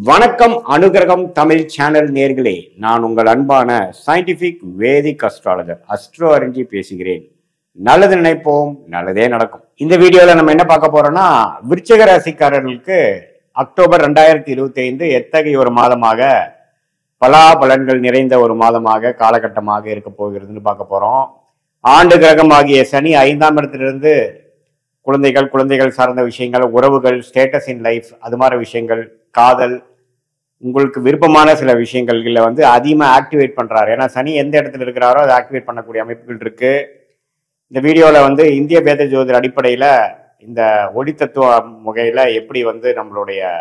வணக்கம் அனுகிரகம் தமிழ் சேனல் நேர்களே, நான் உங்கள் அன்பான சயின்டிபிக் வேதிக் அஸ்ட்ராலஜர் அஸ்ட்ரோ அறிஞ்சி பேசுகிறேன். நல்லது நினைப்போம், நல்லதே நடக்கும். இந்த வீடியோல நம்ம என்ன பார்க்க போறோம்னா, விருச்சிக ராசிக்காரர்களுக்கு அக்டோபர் 2025 எத்தகைய ஒரு மாதமாக பலாபலன்கள் நிறைந்த ஒரு மாதமாக காலகட்டமாக இருக்க போகிறதுன்னு பார்க்க போறோம். ஆண்டு கிரகமாகிய சனி 5ஆம் இடத்திலிருந்து குழந்தைகள் சார்ந்த விஷயங்கள், உறவுகள், ஸ்டேட்டஸ் இன் லைஃப், அது மாதிரி விஷயங்கள், காதல், உங்களுக்கு விருப்பமான சில விஷயங்கள்ல அதிகமாக ஆக்டிவேட் பண்றாரு. ஏன்னா சனி எந்த இடத்துல இருக்கிறாரோ அதை ஆக்டிவேட் பண்ணக்கூடிய அமைப்புகள் இருக்கு. இந்த வீடியோல இந்திய வேத ஜோதிட அடிப்படையில இந்த ஒளி தத்துவ முறையில எப்படி நம்மளுடைய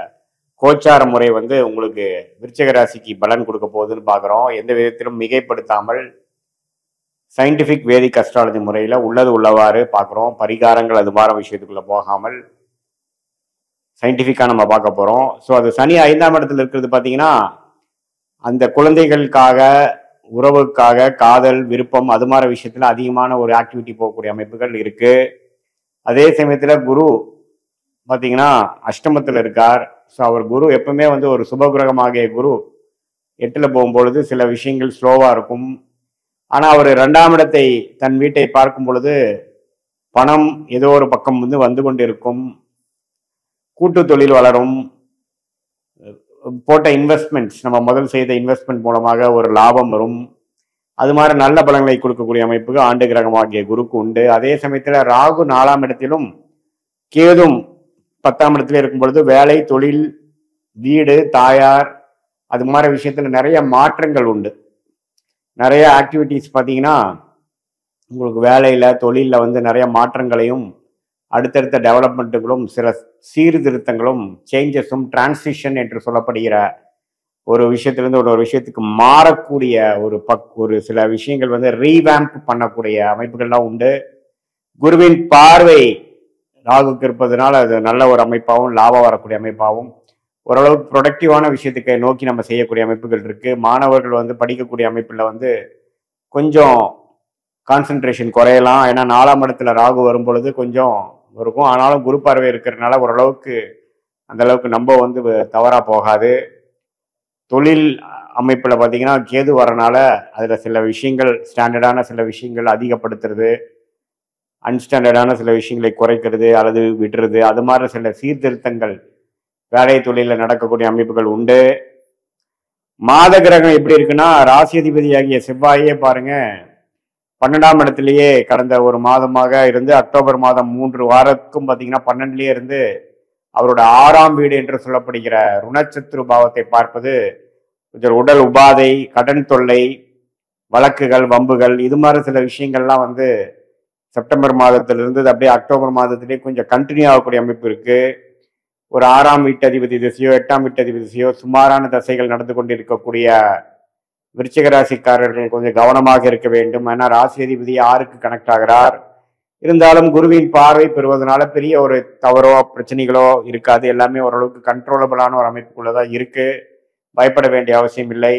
கோச்சார முறை உங்களுக்கு விருச்சிக ராசிக்கு பலன் கொடுக்க போகுதுன்னு பாக்குறோம். எந்த விதத்திலும் மிகைப்படுத்தாமல் சயின்டிபிக் வேதிக் அஸ்ட்ராலஜி முறையில உள்ளது உள்ளவாறு பார்க்குறோம். பரிகாரங்கள் அது மாதிரி விஷயத்துக்குள்ள போகாமல் சயின்டிஃபிக்காக நம்ம பார்க்க போகிறோம். ஸோ அது சனி 5ஆம் இடத்துல இருக்கிறது பார்த்தீங்கன்னா, அந்த குழந்தைகளுக்காக, உறவுக்காக, காதல், விருப்பம், அது மாதிரி விஷயத்தில் அதிகமான ஒரு ஆக்டிவிட்டி போகக்கூடிய அமைப்புகள் இருக்கு. அதே சமயத்தில் குரு பார்த்தீங்கன்னா அஷ்டமத்தில் இருக்கார். ஸோ அவர் குரு எப்பவுமே ஒரு சுபகிரகமாகிய குரு 8ல் போகும்பொழுது சில விஷயங்கள் ஸ்லோவாக இருக்கும். ஆனால் அவர் 2ஆம் இடத்தை தன் வீட்டை பார்க்கும் பொழுது பணம் ஏதோ ஒரு பக்கம் வந்து கொண்டு இருக்கும். கூட்டு தொழில் வளரும். போட்ட இன்வெஸ்ட்மெண்ட்ஸ், நம்ம முதல் செய்த இன்வெஸ்ட்மெண்ட் மூலமாக ஒரு லாபம் வரும். அது மாதிரி நல்ல பலன்களை கொடுக்கக்கூடிய அமைப்புக்கு ஆண்டு கிரகமாகிய குருக்கு உண்டு. அதே சமயத்தில் ராகு 4ஆம் இடத்திலும் கேதும் 10ஆம் இடத்துல இருக்கும் பொழுது வேலை, தொழில், வீடு, தாயார், அது மாதிரி விஷயத்துல நிறைய மாற்றங்கள் உண்டு. நிறைய ஆக்டிவிட்டிஸ் பார்த்தீங்கன்னா உங்களுக்கு வேலையில, தொழிலில் நிறைய மாற்றங்களையும், அடுத்தடுத்த டெவலப்மெண்ட்டுகளும், சில சீர்திருத்தங்களும், சேஞ்சஸும், டிரான்சிஷன் என்று சொல்லப்படுகிற ஒரு விஷயத்திலிருந்து ஒரு விஷயத்துக்கு மாறக்கூடிய ஒரு சில விஷயங்கள் ரீவேம்ப் பண்ணக்கூடிய அமைப்புகள்லாம் உண்டு. குருவின் பார்வை ராகுக்கு இருப்பதனால அது நல்ல ஒரு அமைப்பாகவும், லாபம் வரக்கூடிய அமைப்பாகவும், ஓரளவுக்கு ப்ரொடக்டிவான விஷயத்துக்கு நோக்கி நம்ம செய்யக்கூடிய அமைப்புகள் இருக்கு. மாணவர்கள் படிக்கக்கூடிய அமைப்புல கொஞ்சம் கான்சென்ட்ரேஷன் குறையலாம். ஏன்னா 4ஆம் இடத்துல ராகு வரும் பொழுது கொஞ்சம் இருக்கும். ஆனாலும் குரு பார்வை இருக்கிறதுனால ஓரளவுக்கு அந்த அளவுக்கு நம்ம தவறா போகாது. தொழில் அமைப்புல பார்த்தீங்கன்னா கேது வரனால அதுல சில விஷயங்கள், ஸ்டாண்டர்டான சில விஷயங்கள் அதிகப்படுத்துறது, அன்ஸ்டாண்டர்டான சில விஷயங்களை குறைக்கிறது அல்லது விடுறது, அது மாதிரி சில சீர்திருத்தங்கள் வேலை தொழிலில் நடக்கக்கூடிய அமைப்புகள் உண்டு. மாத கிரகம் எப்படி இருக்குன்னா, ராசி அதிபதியாகிய செவ்வாயே பாருங்க 12ஆம் இடத்திலேயே கடந்த ஒரு மாதமாக இருந்து அக்டோபர் மாதம் 3 வாரத்துக்கும் பார்த்தீங்கன்னா 12லயே இருந்து அவரோட 6ஆம் வீடு என்று சொல்லப்படுகிற ருணச்சத்ரு பாவத்தை பார்ப்பது கொஞ்சம் உடல் உபாதை, கடன் தொல்லை, வழக்குகள், வம்புகள், இது மாதிரி சில விஷயங்கள்லாம் செப்டம்பர் மாதத்திலிருந்து அப்படியே அக்டோபர் மாதத்திலேயே கொஞ்சம் கண்டினியூ ஆகக்கூடிய அமைப்பு இருக்கு. ஒரு 6ஆம் வீட்டு அதிபதி திசையோ 8ஆம் வீட்டு அதிபதி திசையோ சுமாரான தசைகள் நடந்து கொண்டு இருக்கக்கூடிய விருச்சிக ராசிக்காரர்கள் கொஞ்சம் கவனமாக இருக்க வேண்டும். ஏன்னா ராசி அதிபதி 6க்கு கனெக்ட் ஆகிறார். இருந்தாலும் குருவின் பார்வை பெறுவதனால பெரிய ஒரு தவறோ பிரச்சனைகளோ இருக்காது. எல்லாமே ஓரளவுக்கு கண்ட்ரோலபிளான ஒரு அமைப்புக்குள்ளதான் இருக்கு. பயப்பட வேண்டிய அவசியம் இல்லை.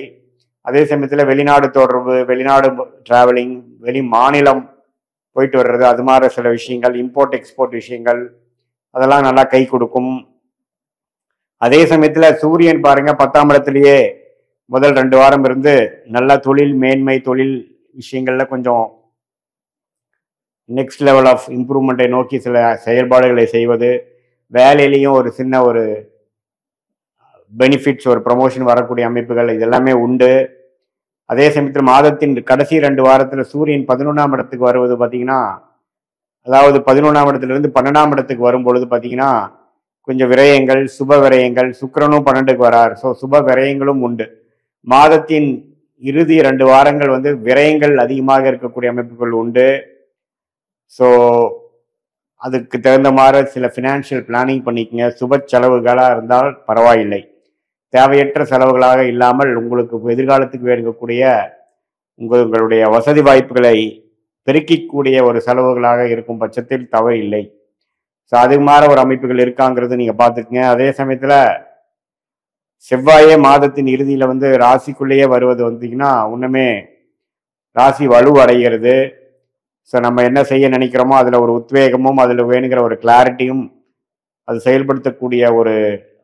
அதே சமயத்தில் வெளிநாடு தொடர்பு, வெளிநாடு டிராவலிங், வெளி மாநிலம் போயிட்டு வர்றது, அது மாதிரி சில விஷயங்கள், இம்போர்ட் எக்ஸ்போர்ட் விஷயங்கள், அதெல்லாம் நல்லா கை கொடுக்கும். அதே சமயத்துல சூரியன் பாருங்க 10ஆம் இடத்திலேயே முதல் 2 வாரம் இருந்து நல்ல தொழில் மேன்மை, தொழில் விஷயங்கள்ல கொஞ்சம் நெக்ஸ்ட் லெவல் ஆஃப் இம்ப்ரூவ்மெண்ட்டை நோக்கி சில செயல்பாடுகளை செய்வது, வேலையிலையும் ஒரு சின்ன ஒரு பெனிஃபிட்ஸ், ஒரு ப்ரமோஷன் வரக்கூடிய அமைப்புகள் இதெல்லாமே உண்டு. அதே சமயத்தில் மாதத்தின் கடைசி 2 வாரத்துல சூரியன் 11ஆம் இடத்துக்கு வருவது பார்த்தீங்கன்னா, அதாவது 11ஆம் இடத்திலிருந்து 12ஆம் இடத்துக்கு வரும் பொழுது பார்த்தீங்கன்னா கொஞ்சம் விரயங்கள், சுப விரயங்கள், சுக்கிரனும் 12க்கு வரார். ஸோ சுப விரயங்களும் உண்டு. மாதத்தின் இறுதி 2 வாரங்கள் விரயங்கள் அதிகமாக இருக்கக்கூடிய அமைப்புகள் உண்டு. ஸோ அதுக்கு தகுந்த மாதிரி சில ஃபினான்ஷியல் பிளானிங் பண்ணிக்கங்க. சுப செலவுகளாக இருந்தால் பரவாயில்லை. தேவையற்ற செலவுகளாக இல்லாமல் உங்களுக்கு எதிர்காலத்துக்கு வேண்டக்கூடிய உங்களுடைய வசதி வாய்ப்புகளை பெருக்கிக்கூடிய ஒரு செலவுகளாக இருக்கும் பட்சத்தில் தவறு இல்லை. ஸோ அது மாதிரி ஒரு அமைப்புகள் இருக்காங்கிறது நீங்க பார்த்துக்குங்க. அதே சமயத்துல செவ்வாயே மாதத்தின் இறுதியில ராசிக்குள்ளேயே வருவது இன்னுமே ராசி வலுவடைகிறது. ஸோ நம்ம என்ன செய்ய நினைக்கிறோமோ அதுல ஒரு உத்வேகமும், அதுல வேணுங்கிற ஒரு கிளாரிட்டியும், அது செயல்படுத்தக்கூடிய ஒரு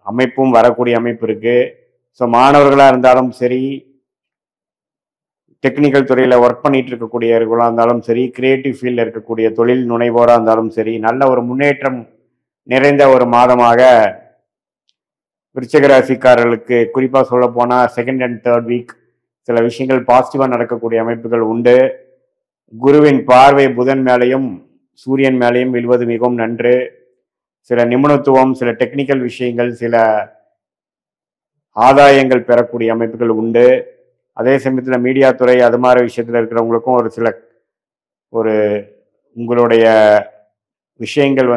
அமைப்பும் வரக்கூடிய அமைப்பு இருக்கு. ஸோ மாணவர்களாக இருந்தாலும் சரி, டெக்னிக்கல் துறையில் ஒர்க் பண்ணிட்டு இருக்கக்கூடியவர்களாக இருந்தாலும் சரி, கிரியேட்டிவ் ஃபீல்டில் இருக்கக்கூடிய தொழில் முனைவோராக இருந்தாலும் சரி, நல்ல ஒரு முன்னேற்றம் நிறைந்த ஒரு மாதமாக விருச்சிக ராசிக்காரர்களுக்கு குறிப்பாக சொல்ல போனால் செகண்ட் அண்ட் தேர்ட் வீக் சில விஷயங்கள் பாசிட்டிவாக நடக்கக்கூடிய அமைப்புகள் உண்டு. குருவின் பார்வை புதன் மேலேயும் சூரியன் மேலேயும் விழுவது மிகவும் நன்று. சில நிபுணத்துவம், சில டெக்னிக்கல் விஷயங்கள், சில ஆதாயங்கள் பெறக்கூடிய அமைப்புகள் உண்டு. அதே சமயத்தில் மீடியா துறை அது மாதிரி விஷயத்தில் இருக்கிறவங்களுக்கும் ஒரு உங்களுடைய விஷயங்கள்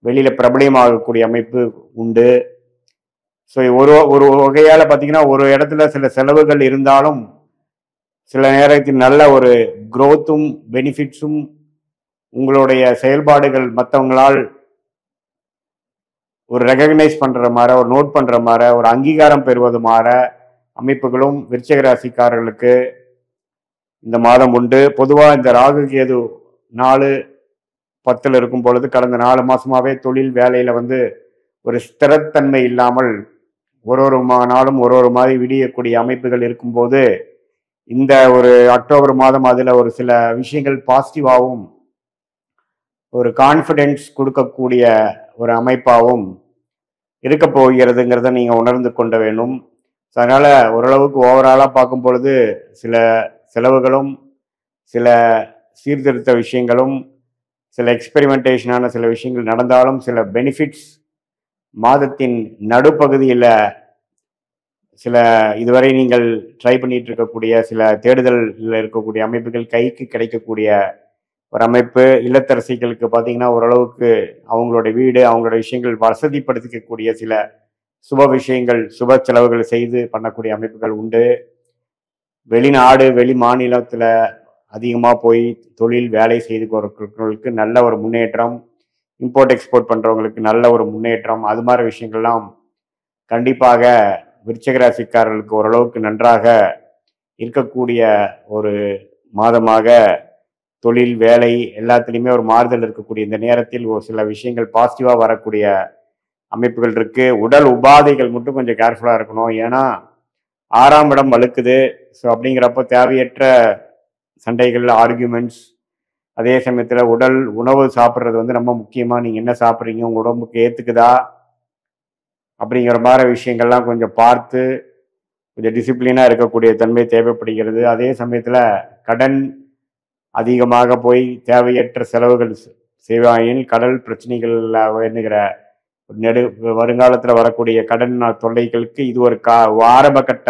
வெளியில் பிரபலியமாகக்கூடிய அமைப்பு உண்டு. ஸோ ஒரு வகையால் பார்த்தீங்கன்னா ஒரு இடத்துல சில செலவுகள் இருந்தாலும் சில நேரத்தில் நல்ல ஒரு க்ரோத்தும் பெனிஃபிட்ஸும் உங்களுடைய செயல்பாடுகள் மற்றவங்களால் ஒரு ரெகக்னைஸ் பண்ணுற மாதிரி, ஒரு நோட் பண்ணுற மாதிரி, ஒரு அங்கீகாரம் பெறுவது மாதிரி அமைப்புகளும் விருச்சிக ராசிக்காரர்களுக்கு இந்த மாதம் உண்டு. பொதுவாக இந்த ராகு கேது 4-10 இருக்கும் பொழுது கடந்த 4 மாசமாவே தொழில் வேலையில ஒரு ஸ்திரத்தன்மை இல்லாமல் ஒரு நாளும் ஒரு மாதிரி விடியக்கூடிய அமைப்புகள் இருக்கும்போது இந்த ஒரு அக்டோபர் மாதம் அதுல ஒரு சில விஷயங்கள் பாசிட்டிவாகவும் ஒரு கான்ஃபிடென்ஸ் கொடுக்கக்கூடிய ஒரு அமைப்பாகவும் இருக்க போகிறதுங்கிறத நீங்க உணர்ந்து கொள்ள வேண்டும். அதனால ஓரளவுக்கு ஓவராலா பார்க்கும் பொழுது சில செலவுகளும், சில சீர்திருத்த விஷயங்களும், சில எக்ஸ்பெரிமெண்டேஷனான சில விஷயங்கள் நடந்தாலும் சில பெனிஃபிட்ஸ் மாதத்தின் நடுப்பகுதியில் சில இதுவரை நீங்கள் ட்ரை பண்ணிட்டு இருக்கக்கூடிய சில தேடுதலில் இருக்கக்கூடிய அமைப்புகள் கைக்கு கிடைக்கக்கூடிய ஒரு அமைப்பு. இல்லத்தரசிகளுக்கு பார்த்தீங்கன்னா ஓரளவுக்கு அவங்களோட வீடு, அவங்களோட விஷயங்கள் வசதிப்படுத்திக்கக்கூடிய சில சுப விஷயங்கள், சுப செலவுகள் செய்து பண்ணக்கூடிய அமைப்புகள் உண்டு. வெளிநாடு, வெளி மாநிலத்தில் அதிகமாக போய் தொழில் வேலை செய்து கொடுக்கிறவங்களுக்கு நல்ல ஒரு முன்னேற்றம், இம்போர்ட் எக்ஸ்போர்ட் பண்ணுறவங்களுக்கு நல்ல ஒரு முன்னேற்றம், அது மாதிரி விஷயங்கள்லாம் கண்டிப்பாக விருச்சிக ராசிக்காரர்களுக்கு ஓரளவுக்கு நன்றாக இருக்கக்கூடிய ஒரு மாதமாக தொழில், வேலை எல்லாத்துலேயுமே ஒரு மாறுதல் இருக்கக்கூடிய இந்த நேரத்தில் ஒரு சில விஷயங்கள் பாசிட்டிவாக வரக்கூடிய அமைப்புகள் இருக்கு. உடல் உபாதைகள் மட்டும் கொஞ்சம் கேர்ஃபுல்லாக இருக்கணும். ஏன்னா 6ஆம் இடம் வலுக்குது. ஸோ அப்படிங்கிறப்ப தேவையற்ற சண்டைகள், ஆர்கியூமெண்ட்ஸ், அதே சமயத்தில் உணவு சாப்பிட்றது ரொம்ப முக்கியமாக. நீங்கள் என்ன சாப்பிட்றீங்க, உங்கள் உடம்புக்கு ஏற்றுக்குதா அப்படிங்கிற மாதிரி விஷயங்கள்லாம் கொஞ்சம் பார்த்து கொஞ்சம் டிசிப்ளினாக இருக்கக்கூடிய தன்மை தேவைப்படுகிறது. அதே சமயத்தில் கடன் அதிகமாக போய் தேவையற்ற செலவுகள் செய்வாயின் கடல் பிரச்சனைகளில் வேணுகிற வருங்காலத்தில் வரக்கூடிய கடன் தொல்லைகளுக்கு இது ஒரு ஆரம்ப கட்ட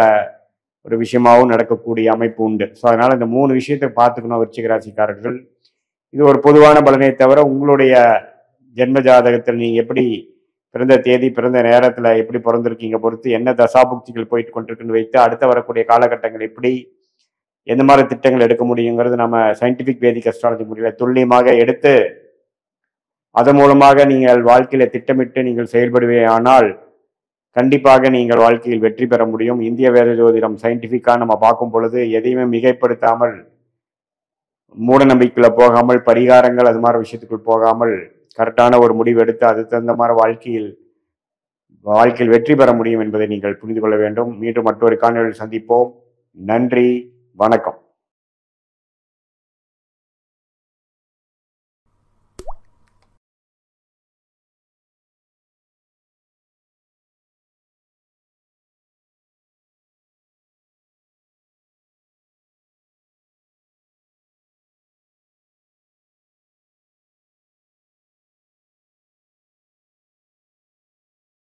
ஒரு விஷயமாகவும் நடக்கக்கூடிய அமைப்பு உண்டு. ஸோ அதனால இந்த 3 விஷயத்தை பார்த்துக்கணும் விருச்சிக ராசிக்காரர்கள். இது ஒரு பொதுவான பலனை தவிர உங்களுடைய ஜென்ம ஜாதகத்தில் நீங்கள் எப்படி பிறந்த தேதி, பிறந்த நேரத்தில் எப்படி பிறந்திருக்கீங்க பொறுத்து என்ன தசாபுக்திகள் போயிட்டு கொண்டிருக்குன்னு வைத்து அடுத்த வரக்கூடிய காலகட்டங்கள் எப்படி எந்த மாதிரி திட்டங்கள் எடுக்க முடியுங்கிறது நம்ம சயின்டிபிக் வேதிக் அஸ்ட்ராலஜி முறையில் துல்லியமாக எடுத்து அதன் மூலமாக நீங்கள் வாழ்க்கையில திட்டமிட்டு நீங்கள் செயல்படுவே ஆனால் கண்டிப்பாக நீங்கள் வாழ்க்கையில் வெற்றி பெற முடியும். இந்திய வேத ஜோதிடம் சயின்டிஃபிக்காக நம்ம பார்க்கும் பொழுது எதையுமே மிகைப்படுத்தாமல், மூட நம்பிக்கையில போகாமல், பரிகாரங்கள் அது மாதிரி விஷயத்துக்குள் போகாமல் கரெக்டான ஒரு முடிவு எடுத்து அது தகுந்த மாதிரி வாழ்க்கையில் வெற்றி பெற முடியும் என்பதை நீங்கள் புரிந்து கொள்ள வேண்டும். மீண்டும் மற்றொரு காணொலியில் சந்திப்போம். நன்றி, வணக்கம்.